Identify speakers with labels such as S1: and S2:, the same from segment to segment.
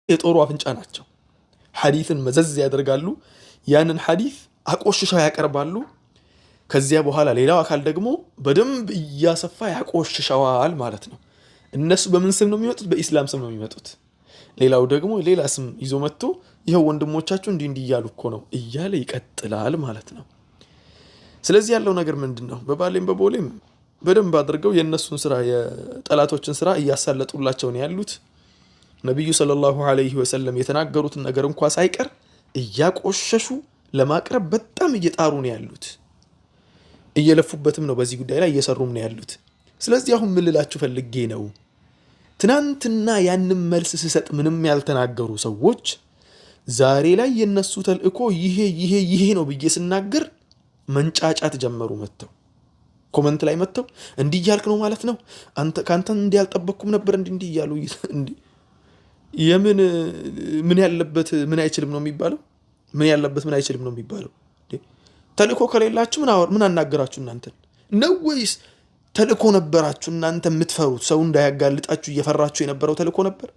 S1: የጦሩ አፍንጫ ናቸው። ሐዲስን መዘዝ ያደርጋሉ። ያንን ሐዲስ አቆሽሻው ያቀርባሉ። ከዚያ በኋላ ሌላው አካል ደግሞ በደንብ እያሰፋ ያቆሽሻዋል ማለት ነው። እነሱ በምን ስም ነው የሚመጡት? በኢስላም ስም ነው የሚመጡት። ሌላው ደግሞ ሌላ ስም ይዞ መጥቶ ይሄው ወንድሞቻችሁ እንዲህ እያሉ እኮ ነው እያለ ይቀጥላል ማለት ነው። ስለዚህ ያለው ነገር ምንድነው? በባሌም በቦሌም በደንብ አድርገው የነሱን ስራ የጠላቶችን ስራ እያሳለጡላቸው ነው ያሉት። ነብዩ ሰለላሁ ዐለይሂ ወሰለም የተናገሩትን ነገር እንኳን ሳይቀር እያቆሸሹ ለማቅረብ በጣም እየጣሩ ነው ያሉት። እየለፉበትም ነው፣ በዚህ ጉዳይ ላይ እየሰሩም ነው ያሉት። ስለዚህ አሁን ምን ልላችሁ ፈልጌ ነው፣ ትናንትና ያንን መልስ ሲሰጥ ምንም ያልተናገሩ ሰዎች ዛሬ ላይ የነሱ ተልእኮ ይሄ ነው ብዬ ስናገር መንጫጫት ጀመሩ። መተው ኮሜንት ላይ መተው እንዲህ ያልክ ነው ማለት ነው፣ ካንተ እንዲህ ያልጠበቅኩም ነበር እንዲህ እያሉ የምን ምን ያለበት ምን አይችልም ነው የሚባለው? ምን ያለበት ምን አይችልም ነው የሚባለው? ተልእኮ ከሌላችሁ ምን አናገራችሁ እናንተ ነው? ወይስ ተልእኮ ነበራችሁ እናንተ የምትፈሩት ሰው እንዳያጋልጣችሁ እየፈራችሁ የነበረው ተልእኮ ነበር?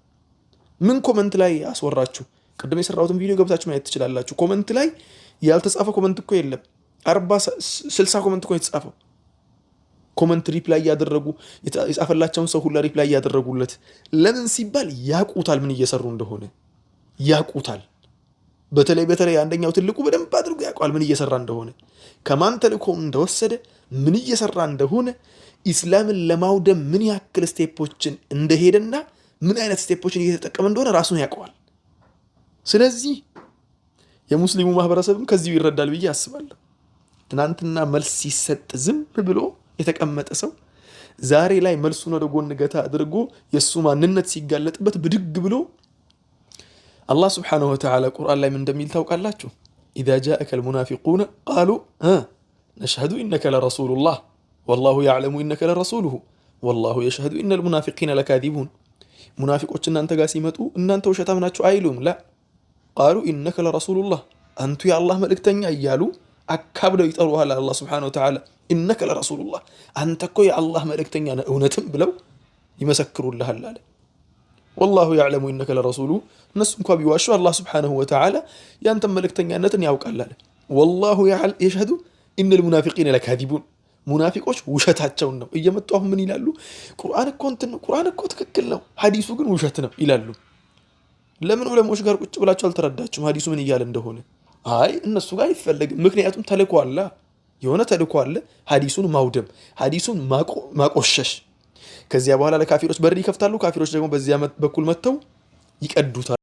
S1: ምን ኮሜንት ላይ አስወራችሁ? ቅድም የሰራሁትን ቪዲዮ ገብታችሁ ማየት ትችላላችሁ። ኮሜንት ላይ ያልተጻፈ ኮሜንት እኮ የለም። 40-60 ኮሜንት እኮ የተጻፈው። ኮሜንት ሪፕላይ ያደረጉ የጻፈላቸውን ሰው ሁላ ሪፕላይ ያደረጉለት። ለምን ሲባል ያቁታል ምን እየሰሩ እንደሆነ ያቁታል። በተለይ አንደኛው ትልቁ በደንብ አድርጎ ያውቃል ምን እየሰራ እንደሆነ፣ ከማን ተልእኮ እንደወሰደ፣ ምን እየሰራ እንደሆነ፣ ኢስላምን ለማውደም ምን ያክል ስቴፖችን እንደሄደና ምን አይነት ስቴፖችን እየተጠቀመ እንደሆነ ራሱን ያውቀዋል። ስለዚህ የሙስሊሙ ማህበረሰብም ከዚሁ ይረዳል ብዬ አስባለሁ። ትናንትና መልስ ሲሰጥ ዝም ብሎ የተቀመጠ ሰው ዛሬ ላይ መልሱን ወደ ጎን ገታ አድርጎ የሱ ማንነት ሲጋለጥበት ብድግ ብሎ አላህ ስብሓነሁ ወተዓላ ቁርአን ላይ ምን እንደሚል ታውቃላችሁ? ኢዛ ጃአከ አልሙናፊቁነ ቃሉ ነሽሀዱ ኢነከ ለረሱሉላህ ወላሁ ያዕለሙ ኢነከ ለረሱሉሁ ወላሁ የሽሀዱ ኢነል ሙናፊቂነ ለካዚቡን። ሙናፊቆች እናንተ ጋር ሲመጡ እናንተ ውሸታም ናችሁ አይሉም። ላ ቃሉ ኢነከ ለረሱሉላህ አንቱ የአላህ መልእክተኛ እያሉ አካብለው ይጠሩሃል። አላህ ስብሓነሁ ወተዓላ ኢነከ ለረሱሉላህ አንተ እኮ የአላህ መልእክተኛ ነህ እውነትም ብለው ይመሰክሩልሃል አለ። ወላሁ ያዕለሙ ኢነከ ለረሱሉሁ እነሱ እንኳ ቢዋሹ አላህ ስብሓነሁ ወተዓላ ያንተን መልእክተኛነትን ያውቃል አለ። ወላሁ የሽሀዱ ኢነል ሙናፊቂነ ለካዚቡን ሙናፊቆች ውሸታቸውን ነው እየመጡ አሁን ምን ይላሉ? ቁርአን እኮ ትክክል ነው ሐዲሱ ግን ውሸት ነው ይላሉ። ለምን ዑለሞች ጋር ቁጭ ብላችሁ አልተረዳችሁም ሐዲሱ ምን እያለ እንደሆነ? አይ እነሱ ጋር አይፈለግም። ምክንያቱም ተልእኮ አለ፣ የሆነ ተልእኮ አለ። ሐዲሱን ማውደም፣ ሐዲሱን ማቆሸሽ። ከዚያ በኋላ ለካፊሮች በር ይከፍታሉ። ካፊሮች ደግሞ በዚያ በኩል መተው ይቀዱታል።